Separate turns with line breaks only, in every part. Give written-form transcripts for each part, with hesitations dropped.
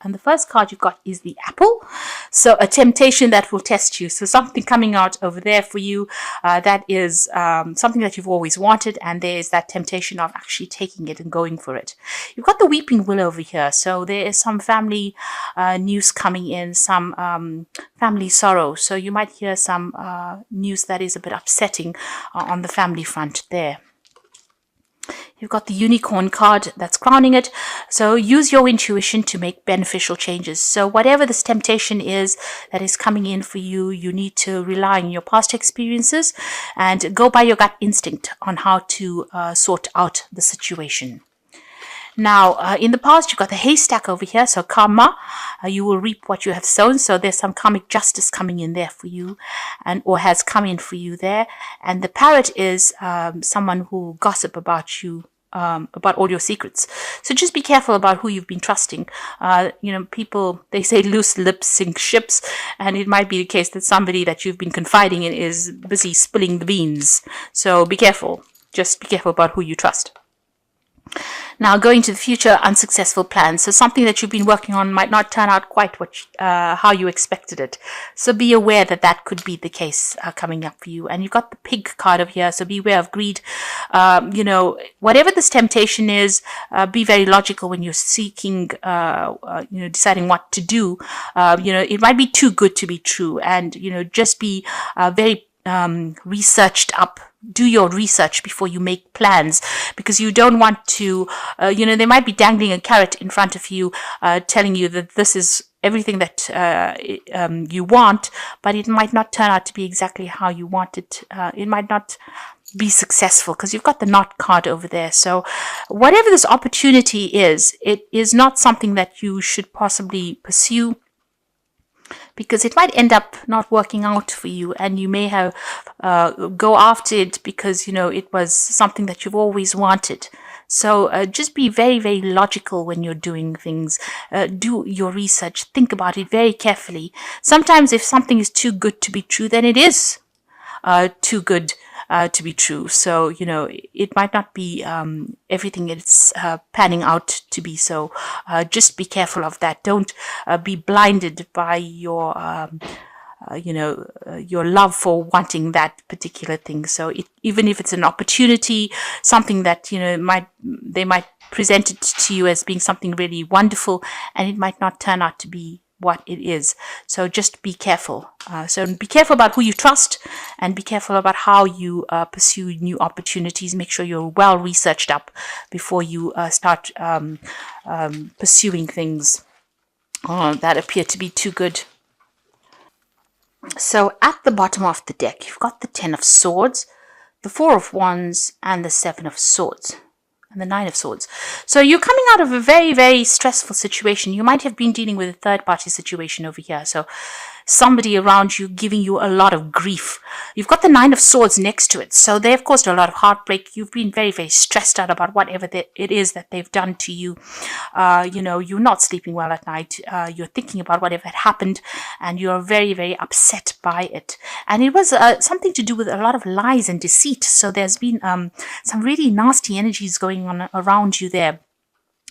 And the first card you've got is the apple. So a temptation that will test you. So something coming out over there for you that is something that you've always wanted. And there's that temptation of actually taking it and going for it. You've got the weeping willow over here. So there is some family news coming in, some family sorrow. So you might hear some news that is a bit upsetting on the family front there. You've got the unicorn card that's crowning it. So use your intuition to make beneficial changes. So whatever this temptation is that is coming in for you, you need to rely on your past experiences and go by your gut instinct on how to sort out the situation. Now, in the past, you've got the haystack over here. So karma, you will reap what you have sown. So there's some karmic justice coming in there for you, and or has come in for you there. And the parrot is someone who gossip about you, about all your secrets. So just be careful about who you've been trusting. People, they say loose lips sink ships, and it might be the case that somebody that you've been confiding in is busy spilling the beans. So be careful. Just be careful about who you trust. Now, going to the future, unsuccessful plans. So something that you've been working on might not turn out quite how you expected it. So be aware that that could be the case coming up for you. And you've got the pig card over here. So beware of greed. Whatever this temptation is, be very logical when you're seeking, deciding what to do. It might be too good to be true. And, just be very researched up. Do your research before you make plans, because you don't want to, they might be dangling a carrot in front of you, telling you that this is everything that you want, but it might not turn out to be exactly how you want it. It might not be successful because you've got the knot card over there. So whatever this opportunity is, it is not something that you should possibly pursue, because it might end up not working out for you, and you may have go after it because it was something that you've always wanted. So just be very, very logical when you're doing things. Do your research. Think about it very carefully. Sometimes if something is too good to be true, then it is too good to be true. So, it might not be everything it's panning out to be. So just be careful of that. Don't be blinded by your love for wanting that particular thing. So even if it's an opportunity, something that, they might present it to you as being something really wonderful, and it might not turn out to be what it is. So just be careful. So be careful about who you trust, and be careful about how you pursue new opportunities. Make sure you're well researched up before you start pursuing things that appear to be too good. So at the bottom of the deck, you've got the 10 of Swords, the 4 of Wands, and the 7 of Swords. And the 9 of Swords. So you're coming out of a very, very stressful situation. You might have been dealing with a third-party situation over here. So somebody around you giving you a lot of grief. You've got the 9 of Swords next to it. So they've caused a lot of heartbreak. You've been very, very stressed out about whatever it is that they've done to you. You're not sleeping well at night. You're thinking about whatever had happened, and you're very, very upset by it. And it was something to do with a lot of lies and deceit. So there's been some really nasty energies going on around you there.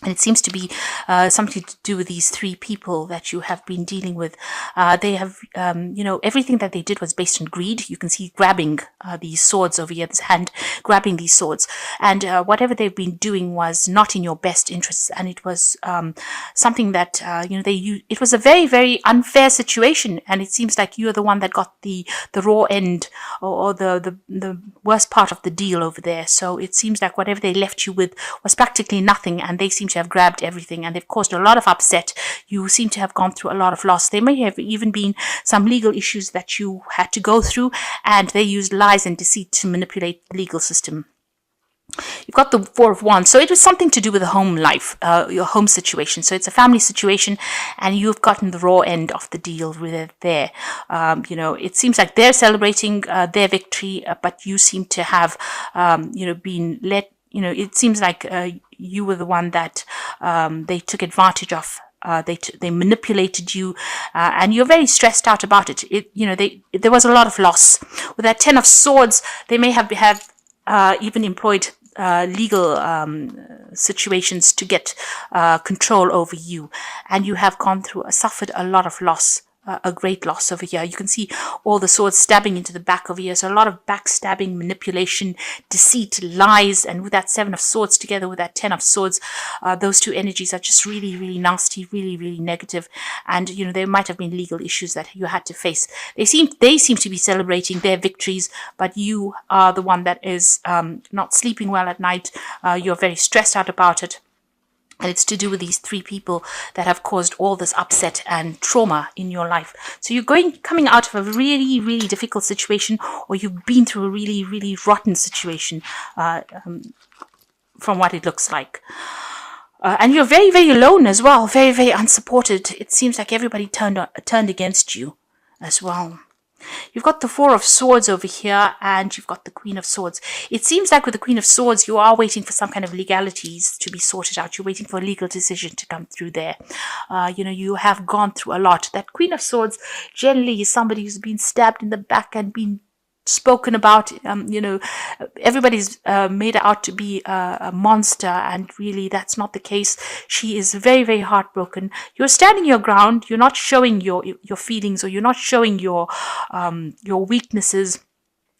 And it seems to be something to do with these 3 people that you have been dealing with. They have, everything that they did was based on greed. You can see grabbing these swords over here, this hand grabbing these swords. And whatever they've been doing was not in your best interests. And it was something that, it was a very, very unfair situation. And it seems like you're the one that got the raw end, or the worst part of the deal over there. So it seems like whatever they left you with was practically nothing, and they seem to have grabbed everything, and they've caused a lot of upset. You seem to have gone through a lot of loss. There may have even been some legal issues that you had to go through, and they used lies and deceit to manipulate the legal system. You've got the 4 of Wands. So it was something to do with the home life, your home situation. So it's a family situation, and you've gotten the raw end of the deal with it there. It seems like they're celebrating their victory, but you seem to have, been let. It seems like you were the one that they took advantage of. They manipulated you, and you're very stressed out about it. There was a lot of loss. With that 10 of Swords, they may have even employed legal situations to get control over you, and you have suffered a lot of loss, a great loss over here. You can see all the swords stabbing into the back over here. So a lot of backstabbing, manipulation, deceit, lies, and with that 7 of Swords together with that 10 of Swords, those two energies are just really, really nasty, really, really negative. And there might have been legal issues that you had to face. They seem to be celebrating their victories, but you are the one that is not sleeping well at night. You're very stressed out about it. And it's to do with these 3 people that have caused all this upset and trauma in your life. So you're coming out of a really, really difficult situation, or you've been through a really, really rotten situation, from what it looks like. And you're very, very alone as well, very, very unsupported. It seems like everybody turned against you as well. You've got the 4 of Swords over here, and you've got the Queen of Swords. It seems like with the Queen of Swords, you are waiting for some kind of legalities to be sorted out. You're waiting for a legal decision to come through there. You have gone through a lot. That Queen of Swords generally is somebody who's been stabbed in the back and been spoken about. Everybody's made her out to be a monster, and really that's not the case. She is very, very heartbroken. You're standing your ground. You're not showing your feelings, or you're not showing your weaknesses.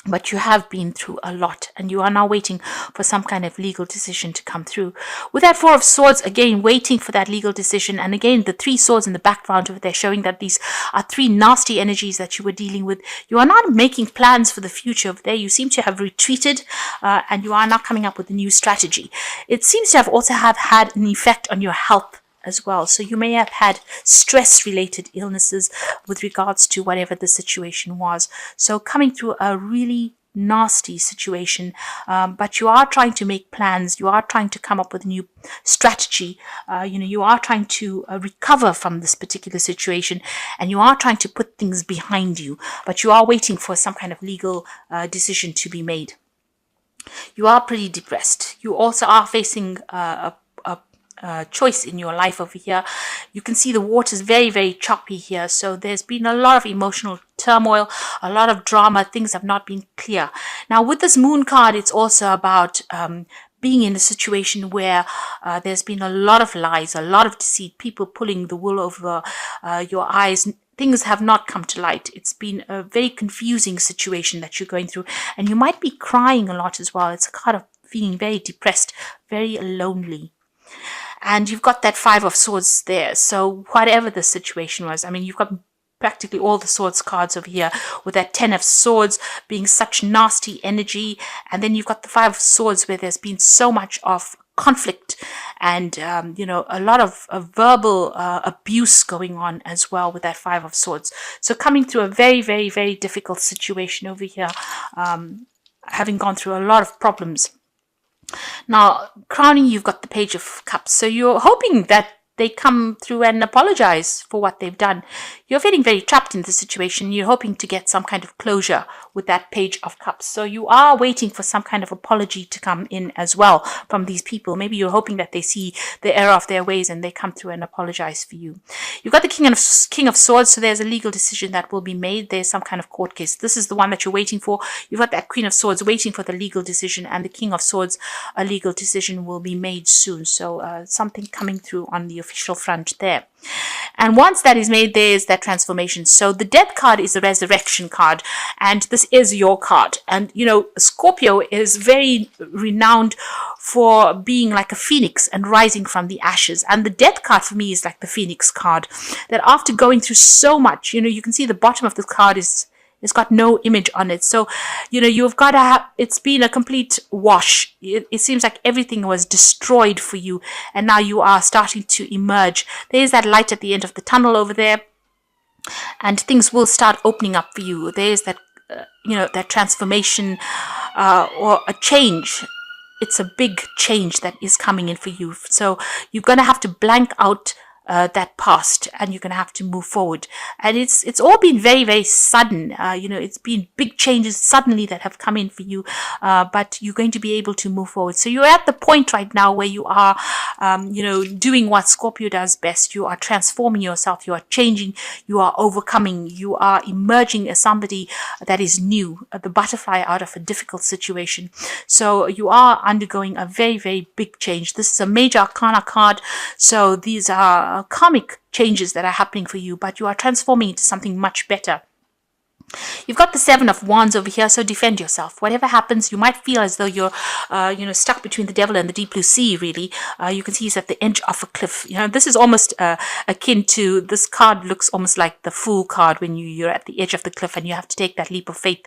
But you have been through a lot, and you are now waiting for some kind of legal decision to come through. With that 4 of Swords, again, waiting for that legal decision. And again, the 3 swords in the background over there showing that these are 3 nasty energies that you were dealing with. You are not making plans for the future over there. You seem to have retreated, and you are now coming up with a new strategy. It seems to have also had an effect on your health as well. So you may have had stress-related illnesses with regards to whatever the situation was. So coming through a really nasty situation, but you are trying to make plans. You are trying to come up with a new strategy. You are trying to recover from this particular situation, and you are trying to put things behind you, but you are waiting for some kind of legal decision to be made. You are pretty depressed. You also are facing a choice in your life over here. You can see the water's very, very choppy here. So there's been a lot of emotional turmoil, a lot of drama. Things have not been clear. Now with this Moon card, it's also about being in a situation where there's been a lot of lies, a lot of deceit, people pulling the wool over your eyes. Things have not come to light. It's been a very confusing situation that you're going through, and you might be crying a lot as well. It's a card of feeling very depressed, very lonely. And you've got that 5 of Swords there. So whatever the situation was, I mean, you've got practically all the Swords cards over here, with that 10 of Swords being such nasty energy. And then you've got the 5 of Swords where there's been so much of conflict and, a lot of verbal abuse going on as well with that 5 of Swords. So coming through a very, very, very difficult situation over here, having gone through a lot of problems. Now, crowning, you've got the Page of Cups. So you're hoping that they come through and apologize for what they've done. You're feeling very trapped in the situation. You're hoping to get some kind of closure with that Page of Cups. So you are waiting for some kind of apology to come in as well from these people. Maybe you're hoping that they see the error of their ways and they come through and apologize for you. You've got the King of Swords. So there's a legal decision that will be made. There's some kind of court case. This is the one that you're waiting for. You've got that Queen of Swords waiting for the legal decision, and the King of Swords, a legal decision will be made soon. So something coming through on the official front there. And once that is made, there's that transformation. So the Death card is a resurrection card, and this is your card. And Scorpio is very renowned for being like a phoenix and rising from the ashes. And the Death card for me is like the phoenix card, that after going through so much, you can see the bottom of the card is it's got no image on it. So, you've got to have, it's been a complete wash. It seems like everything was destroyed for you, and now you are starting to emerge. There's that light at the end of the tunnel over there, and things will start opening up for you. There's that, that transformation or a change. It's a big change that is coming in for you. So you're going to have to blank out that past, and you're going to have to move forward. And it's all been very, very sudden. It's been big changes suddenly that have come in for you, but you're going to be able to move forward. So you're at the point right now where you are, doing what Scorpio does best. You are transforming yourself. You are changing. You are overcoming. You are emerging as somebody that is new, the butterfly out of a difficult situation. So you are undergoing a very, very big change. This is a major arcana card. So these are karmic changes that are happening for you, but you are transforming into something much better. You've got the Seven of Wands over here, so defend yourself. Whatever happens, you might feel as though you're, stuck between the devil and the deep blue sea, really. You can see he's at the edge of a cliff. This is almost akin to, this card looks almost like the Fool card when you're at the edge of the cliff and you have to take that leap of faith.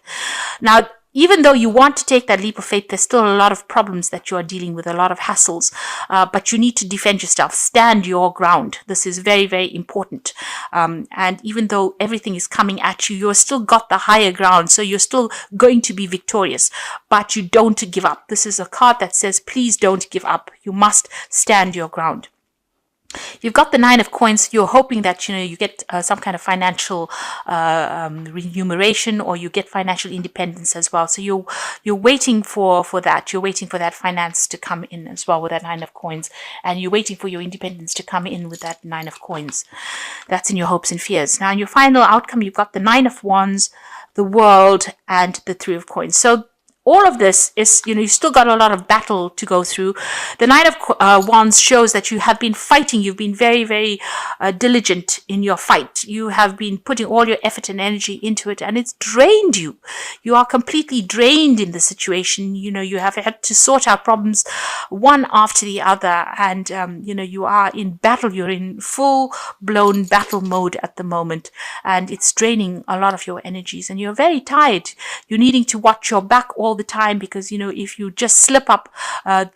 Now, even though you want to take that leap of faith, there's still a lot of problems that you are dealing with, a lot of hassles, but you need to defend yourself, stand your ground. This is very, very important. And even though everything is coming at you, you're still got the higher ground, so you're still going to be victorious, but you don't give up. This is a card that says, please don't give up. You must stand your ground. You've got the Nine of Coins. You're hoping that you get some kind of financial remuneration, or you get financial independence as well. So you're waiting for that. You're waiting for that finance to come in as well with that Nine of Coins, and you're waiting for your independence to come in with that Nine of Coins. That's in your hopes and fears. Now, in your final outcome, you've got the Nine of Wands, the World, and the Three of Coins. So all of this is, you've still got a lot of battle to go through. The Nine of Wands shows that you have been fighting. You've been very, very diligent in your fight. You have been putting all your effort and energy into it, and it's drained you. You are completely drained in the situation. You have had to sort out problems one after the other, and, you are in battle. You're in full-blown battle mode at the moment, and it's draining a lot of your energies, and you're very tired. You're needing to watch your back all the time, because if you just slip up,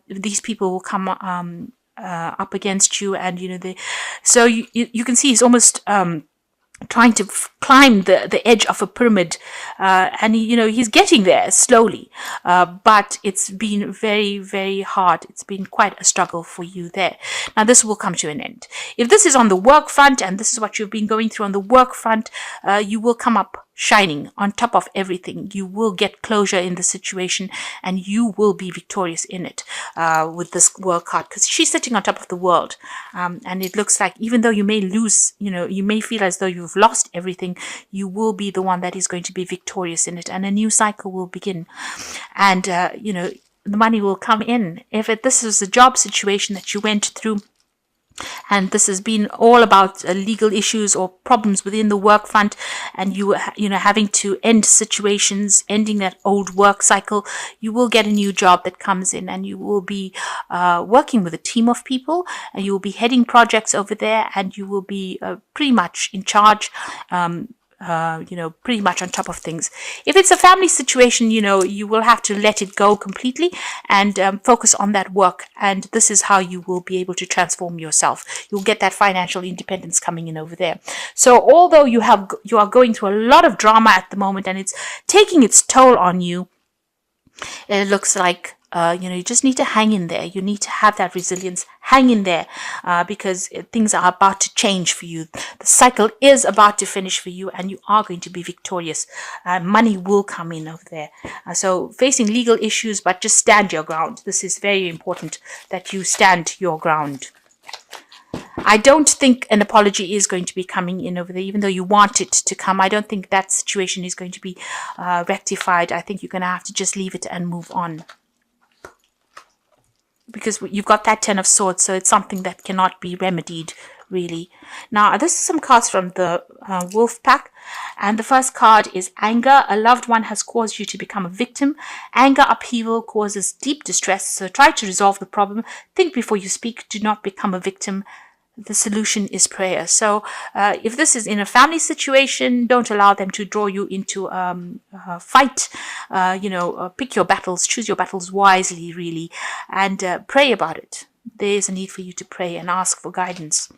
these people will come up against you, and so you can see he's almost trying to climb the edge of a pyramid, and he's getting there slowly, but it's been very, very hard. It's been quite a struggle for you there. Now, this will come to an end. If this is on the work front, and this is what you've been going through on the work front, you will come up shining on top of everything. You will get closure in the situation, and you will be victorious in it with this World card, because she's sitting on top of the world, and it looks like, even though you may lose, you may feel as though you've lost everything, you will be the one that is going to be victorious in it, and a new cycle will begin, and the money will come in. If this is a job situation that you went through, and this has been all about legal issues or problems within the work front, and you having to end situations, ending that old work cycle, you will get a new job that comes in, and you will be working with a team of people, and you will be heading projects over there, and you will be pretty much in charge, pretty much on top of things. If it's a family situation, you will have to let it go completely and focus on that work. And this is how you will be able to transform yourself. You'll get that financial independence coming in over there. So although you are going through a lot of drama at the moment, and it's taking its toll on you, it looks like you just need to hang in there. You need to have that resilience. Hang in there, because things are about to change for you. The cycle is about to finish for you, and you are going to be victorious. Money will come in over there. So facing legal issues, but just stand your ground. This is very important, that you stand your ground. I don't think an apology is going to be coming in over there, even though you want it to come. I don't think that situation is going to be rectified. I think you're going to have to just leave it and move on, because you've got that Ten of Swords, so it's something that cannot be remedied, really. Now, this is some cards from the Wolf Pack, and the first card is Anger. A loved one has caused you to become a victim. Anger upheaval causes deep distress, so try to resolve the problem. Think before you speak. Do not become a victim. The solution is prayer. So if this is in a family situation, don't allow them to draw you into a fight. Pick your battles, choose your battles wisely, really, and pray about it. There is a need for you to pray and ask for guidance.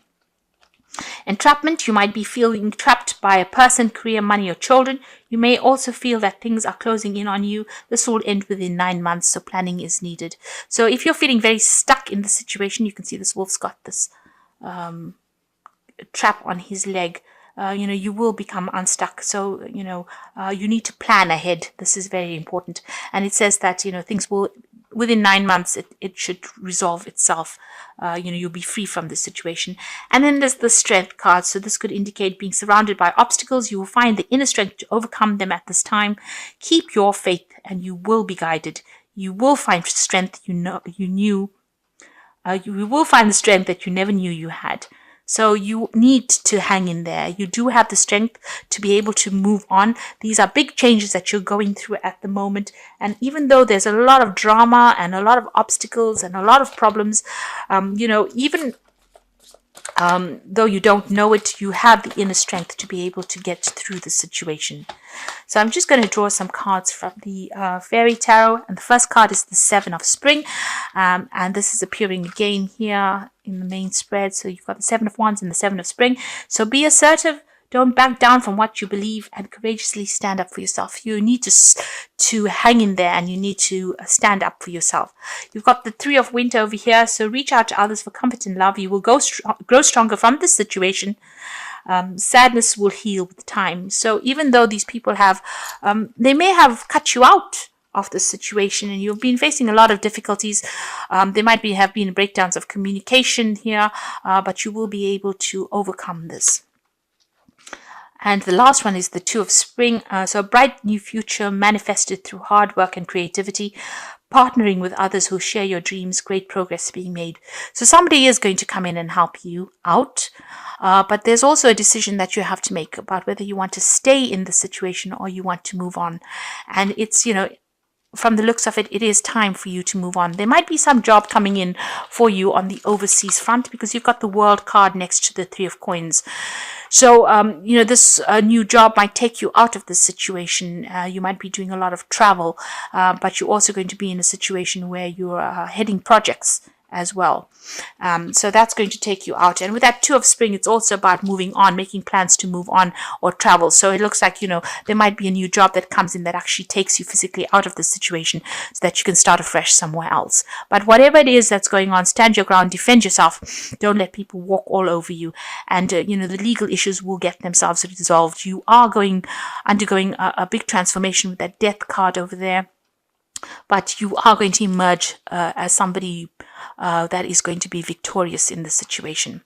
Entrapment, you might be feeling trapped by a person, career, money, or children. You may also feel that things are closing in on you. This will end within 9 months, so planning is needed. So if you're feeling very stuck in the situation, you can see this wolf's got this trap on his leg, you will become unstuck. So, you need to plan ahead. This is very important. And it says that, things will, within 9 months, it should resolve itself. You'll be free from this situation. And then there's the strength card. So this could indicate being surrounded by obstacles. You will find the inner strength to overcome them at this time. Keep your faith and you will be guided. You will find strength you will find the strength that you never knew you had. So you need to hang in there. You do have the strength to be able to move on. These are big changes that you're going through at the moment. And even though there's a lot of drama and a lot of obstacles and a lot of problems, even though you don't know it, you have the inner strength to be able to get through the situation. So I'm just going to draw some cards from the Fairy Tarot. And the first card is the Seven of Spring. And this is appearing again here in the main spread. So you've got the Seven of Wands and the Seven of Spring. So be assertive. Don't back down from what you believe and courageously stand up for yourself. You need to hang in there and you need to stand up for yourself. You've got the Three of Winter over here. So reach out to others for comfort and love. You will grow stronger from this situation. Sadness will heal with time. So even though these people they may have cut you out of this situation and you've been facing a lot of difficulties. There might have been breakdowns of communication here, but you will be able to overcome this. And the last one is the Two of Spring. So a bright new future manifested through hard work and creativity, partnering with others who share your dreams, great progress being made. So somebody is going to come in and help you out. But there's also a decision that you have to make about whether you want to stay in the situation or you want to move on. And it's, from the looks of it, it is time for you to move on. There might be some job coming in for you on the overseas front because you've got the World card next to the Three of Coins. So, this new job might take you out of this situation. You might be doing a lot of travel, but you're also going to be in a situation where you're heading projects as well. So that's going to take you out. And with that Two of Spring, it's also about moving on, making plans to move on or travel. So it looks like, there might be a new job that comes in that actually takes you physically out of the situation so that you can start afresh somewhere else. But whatever it is that's going on, stand your ground, defend yourself. Don't let people walk all over you. And, the legal issues will get themselves resolved. You are undergoing a big transformation with that Death card over there. But you are going to emerge as somebody that is going to be victorious in this situation.